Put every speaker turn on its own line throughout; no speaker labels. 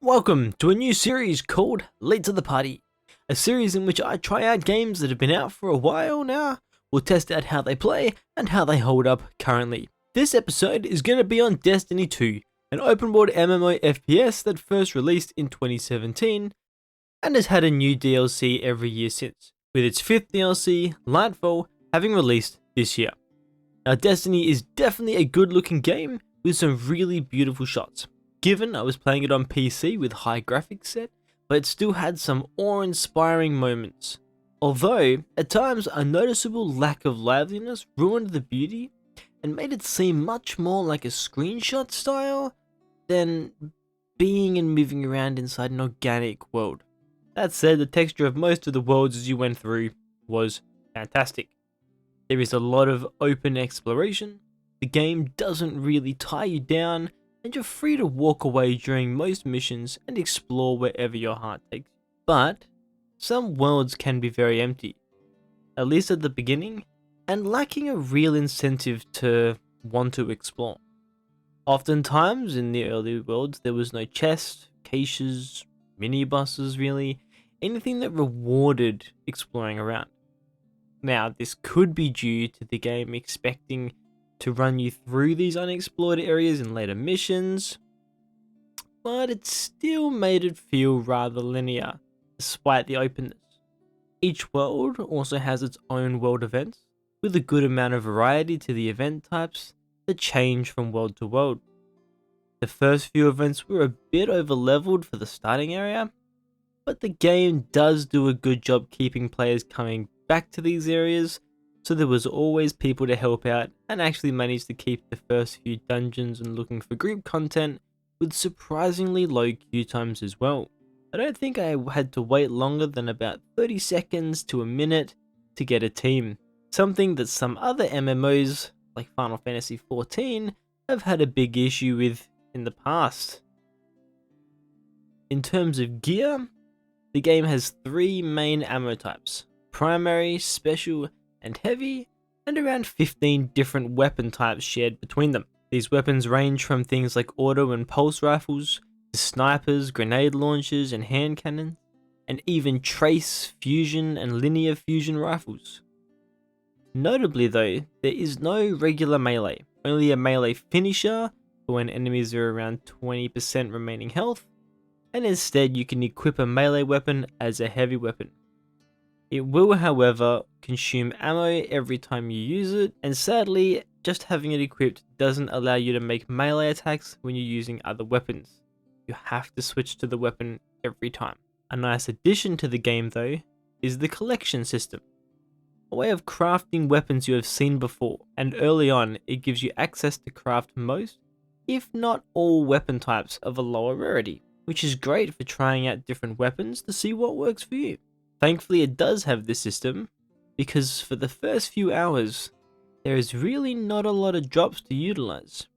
Welcome to a new series called Late to the Party, a series in which I try out games that have been out for a while now. We'll test out how they play and how they hold up currently. This episode is going to be on Destiny 2, an open world MMO FPS that first released in 2017 and has had a new DLC every year since, with its 5th DLC, Lightfall, having released this year. Now Destiny is definitely a good looking game with some really beautiful shots. Given I was playing it on PC with high graphics set, but it still had some awe-inspiring moments. Although, at times a noticeable lack of liveliness ruined the beauty and made it seem much more like a screenshot style than being and moving around inside an organic world. That said, the texture of most of the worlds as you went through was fantastic. There is a lot of open exploration, the game doesn't really tie you down, and you're free to walk away during most missions and explore wherever your heart takes you. But some worlds can be very empty, at least at the beginning, and lacking a real incentive to want to explore. Oftentimes in the early worlds there was no chest, caches, mini-bosses really, anything that rewarded exploring around. Now this could be due to the game expecting to run you through these unexplored areas in later missions, but it still made it feel rather linear, despite the openness. Each world also has its own world events, with a good amount of variety to the event types that change from world to world. The first few events were a bit over-leveled for the starting area, but the game does do a good job keeping players coming back to these areas, so there was always people to help out and actually managed to keep the first few dungeons and looking for group content with surprisingly low queue times as well. I don't think I had to wait longer than about 30 seconds to a minute to get a team, something that some other MMOs like Final Fantasy XIV have had a big issue with in the past. In terms of gear, the game has 3 main ammo types: primary, special, and heavy, and around 15 different weapon types shared between them. These weapons range from things like auto and pulse rifles, to snipers, grenade launchers, and hand cannons, and even trace, fusion, and linear fusion rifles. Notably though, there is no regular melee, only a melee finisher for when enemies are around 20% remaining health, and instead you can equip a melee weapon as a heavy weapon. It will, however, consume ammo every time you use it, and sadly, just having it equipped doesn't allow you to make melee attacks when you're using other weapons. You have to switch to the weapon every time. A nice addition to the game though, is the collection system. A way of crafting weapons you have seen before, and early on it gives you access to craft most, if not all weapon types of a lower rarity, which is great for trying out different weapons to see what works for you. Thankfully it does have this system, because for the first few hours, there is really not a lot of drops to utilize.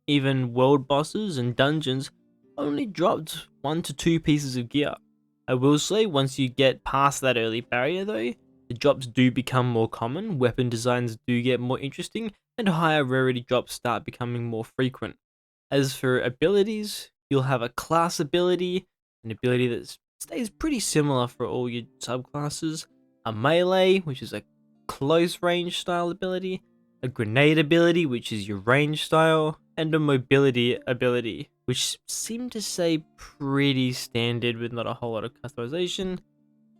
Even world bosses and dungeons only dropped 1 to 2 pieces of gear. I will say once you get past that early barrier though, the drops do become more common, weapon designs do get more interesting, and higher rarity drops start becoming more frequent. As for abilities, you'll have a class ability, an ability that stays pretty similar for all your subclasses, a melee, which is a close range style ability, a grenade ability, which is your range style, and a mobility ability, which seem to stay pretty standard with not a whole lot of customization,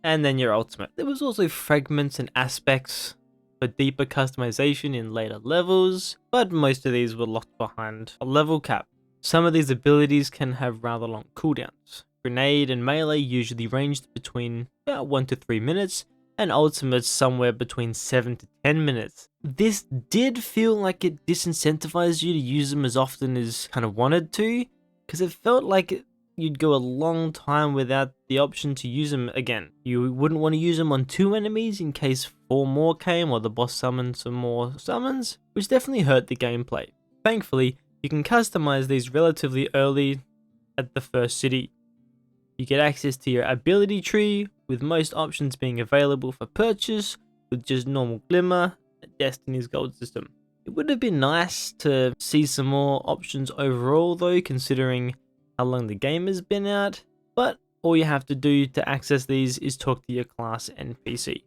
and then your ultimate. There was also fragments and aspects for deeper customization in later levels, but most of these were locked behind a level cap. Some of these abilities can have rather long cooldowns. Grenade and melee usually ranged between about 1 to 3 minutes, and ultimates somewhere between 7 to 10 minutes. This did feel like it disincentivized you to use them as often as kind of wanted to, because it felt like you'd go a long time without the option to use them again. You wouldn't want to use them on 2 enemies in case 4 more came or the boss summoned some more summons, which definitely hurt the gameplay. Thankfully, you can customize these relatively early at the first city. You get access to your ability tree, with most options being available for purchase, with just normal glimmer and Destiny's gold system. It would have been nice to see some more options overall though, considering how long the game has been out, but all you have to do to access these is talk to your class NPC.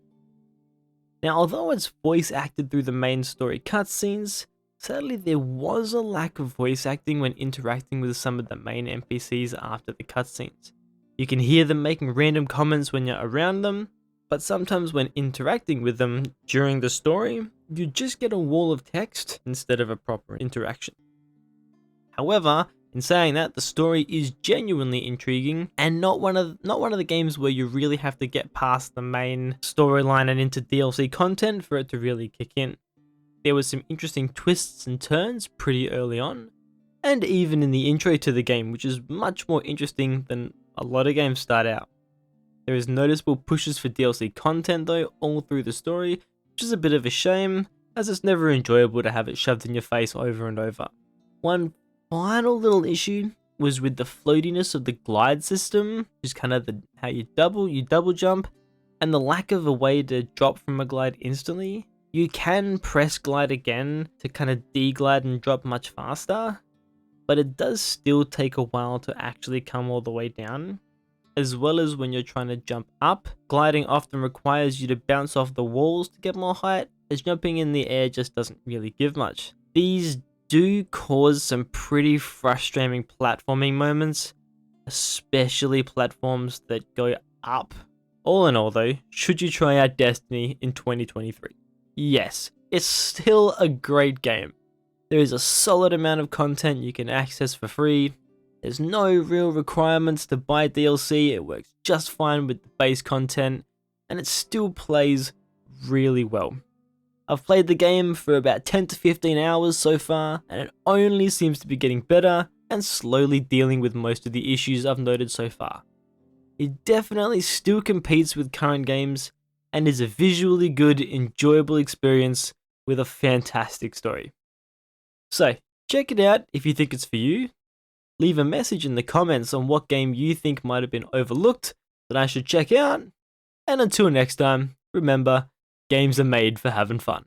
Now, although it's voice acted through the main story cutscenes, sadly there was a lack of voice acting when interacting with some of the main NPCs after the cutscenes. You can hear them making random comments when you're around them, but sometimes when interacting with them during the story, you just get a wall of text instead of a proper interaction. However, in saying that, the story is genuinely intriguing and not one of the games where you really have to get past the main storyline and into DLC content for it to really kick in. There was some interesting twists and turns pretty early on, and even in the intro to the game, which is much more interesting than a lot of games start out. There is noticeable pushes for DLC content though all through the story, which is a bit of a shame, as it's never enjoyable to have it shoved in your face over and over. One final little issue was with the floatiness of the glide system, which is kind of how you double jump, and the lack of a way to drop from a glide instantly. You can press glide again to kind of de-glide and drop much faster, but it does still take a while to actually come all the way down. As well as when you're trying to jump up, gliding often requires you to bounce off the walls to get more height, as jumping in the air just doesn't really give much. These do cause some pretty frustrating platforming moments, especially platforms that go up. All in all though, should you try out Destiny in 2023? Yes, it's still a great game. There is a solid amount of content you can access for free. There's no real requirements to buy DLC, it works just fine with the base content, and it still plays really well. I've played the game for about 10 to 15 hours so far, and it only seems to be getting better and slowly dealing with most of the issues I've noted so far. It definitely still competes with current games, and is a visually good, enjoyable experience with a fantastic story. So, check it out if you think it's for you. Leave a message in the comments on what game you think might have been overlooked that I should check out. And until next time, remember, games are made for having fun.